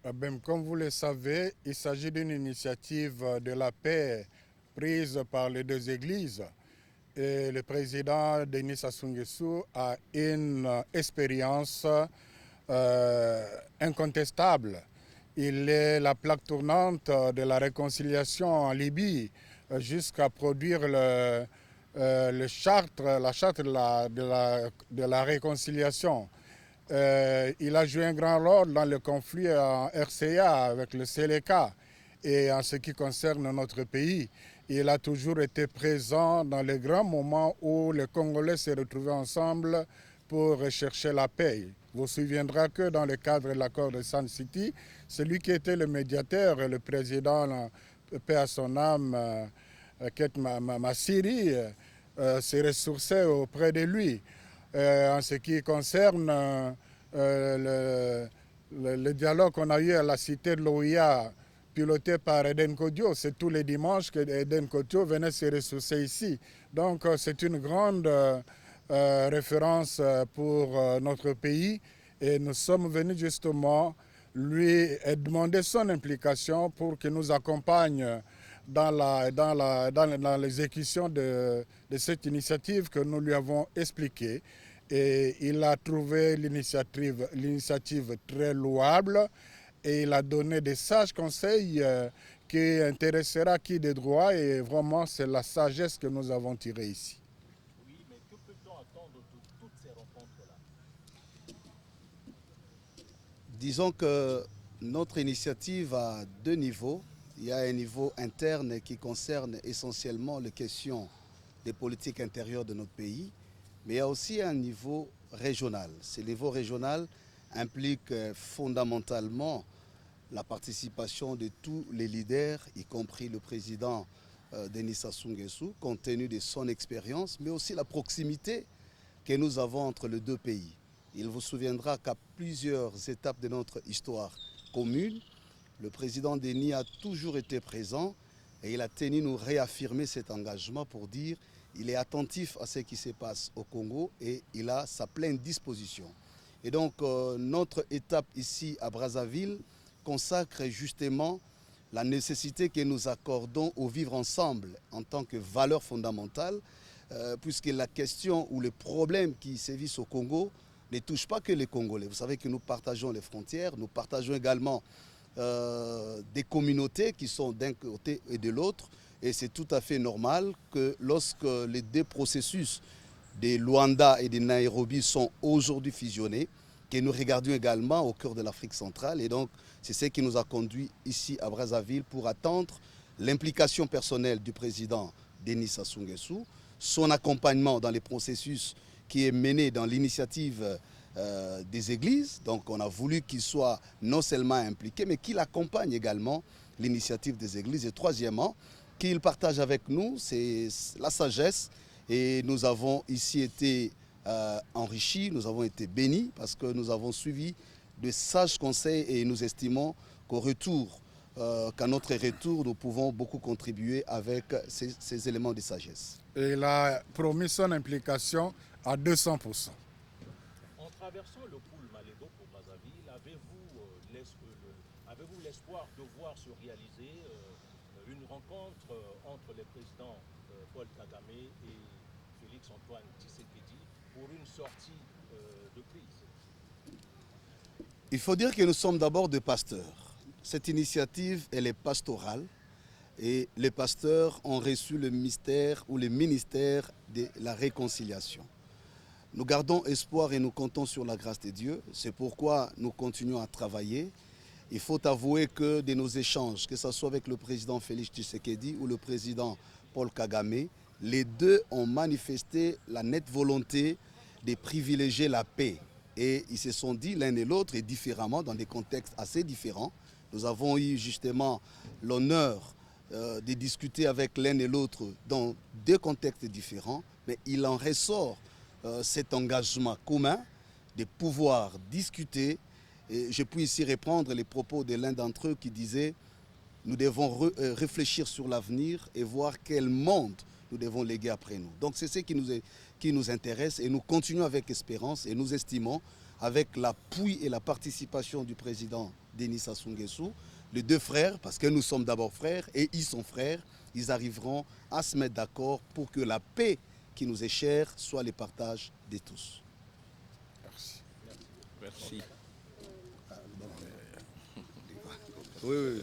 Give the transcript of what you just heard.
Comme vous le savez, il s'agit d'une initiative de la paix prise par les deux églises. Et le président Denis Sassou Nguesso a une expérience incontestable. Il est la plaque tournante de la réconciliation en Libye jusqu'à produire la charte de la réconciliation. Il a joué un grand rôle dans le conflit en RCA avec le Seleka et en ce qui concerne notre pays. Il a toujours été présent dans les grands moments où les Congolais se retrouvaient ensemble pour rechercher la paix. Vous vous souviendrez que dans le cadre de l'accord de Sun City, celui qui était le médiateur, le président, paix à son âme, Ket Massiri, se ressourçait auprès de lui. En ce qui concerne le dialogue qu'on a eu à la cité de l'OIA, piloté par Eden Kodio, c'est tous les dimanches que Eden Kodio venait se ressourcer ici. Donc c'est une grande référence pour notre pays et nous sommes venus justement lui demander son implication pour qu'il nous accompagne dans l'exécution de cette initiative que nous lui avons expliquée. Et il a trouvé l'initiative très louable et il a donné des sages conseils qui intéressera qui de droit et vraiment c'est la sagesse que nous avons tirée ici. Oui, mais que peut-on attendre de toutes ces rencontres-là? Disons que notre initiative a deux niveaux. Il y a un niveau interne qui concerne essentiellement les questions des politiques intérieures de notre pays, mais il y a aussi un niveau régional. Ce niveau régional implique fondamentalement la participation de tous les leaders, y compris le président Denis Sassou Nguesso, compte tenu de son expérience, mais aussi la proximité que nous avons entre les deux pays. Il vous souviendra qu'à plusieurs étapes de notre histoire commune, le président Denis a toujours été présent et il a tenu nous réaffirmer cet engagement pour dire qu'il est attentif à ce qui se passe au Congo et il a sa pleine disposition. Et donc notre étape ici à Brazzaville consacre justement la nécessité que nous accordons au vivre ensemble en tant que valeur fondamentale, puisque la question ou le problème qui sévissent au Congo ne touche pas que les Congolais. Vous savez que nous partageons les frontières, nous partageons également des communautés qui sont d'un côté et de l'autre, et c'est tout à fait normal que lorsque les deux processus de Luanda et de Nairobi sont aujourd'hui fusionnés, que nous regardions également au cœur de l'Afrique centrale. Et donc, c'est ce qui nous a conduit ici à Brazzaville pour attendre l'implication personnelle du président Denis Sassou Nguesso, son accompagnement dans les processus qui est mené dans l'initiative des églises. Donc, on a voulu qu'il soit non seulement impliqué, mais qu'il accompagne également l'initiative des églises. Et troisièmement, qu'il partage avec nous, c'est la sagesse. Et nous avons ici été enrichis, nous avons été bénis parce que nous avons suivi de sages conseils et nous estimons qu'au retour, qu'à notre retour, nous pouvons beaucoup contribuer avec ces éléments de sagesse. Et il a promis son implication à 200%. En traversant le pool Malédo pour Brazzaville, avez-vous l'espoir de voir se réaliser une rencontre entre les présidents Paul Kagame et Félix-Antoine Tshisekedi pour une sortie de crise? Il faut dire que nous sommes d'abord des pasteurs. Cette initiative, elle est pastorale et les pasteurs ont reçu le mystère ou le ministère de la réconciliation. Nous gardons espoir et nous comptons sur la grâce de Dieu. C'est pourquoi nous continuons à travailler. Il faut avouer que de nos échanges, que ce soit avec le président Félix Tshisekedi ou le président Paul Kagame, les deux ont manifesté la nette volonté de privilégier la paix. Et ils se sont dit l'un et l'autre, et différemment, dans des contextes assez différents. Nous avons eu justement l'honneur de discuter avec l'un et l'autre dans deux contextes différents, mais il en ressort cet engagement commun de pouvoir discuter. Et je puis ici reprendre les propos de l'un d'entre eux qui disait « Nous devons réfléchir sur l'avenir et voir quel monde nous devons léguer après nous ». Donc c'est ce qui nous intéresse et nous continuons avec espérance et nous estimons avec l'appui et la participation du président Denis Sassou Nguesso, les deux frères, parce que nous sommes d'abord frères et ils sont frères, ils arriveront à se mettre d'accord pour que la paix qui nous est chère soit le partage de tous. Merci. Merci. Oui.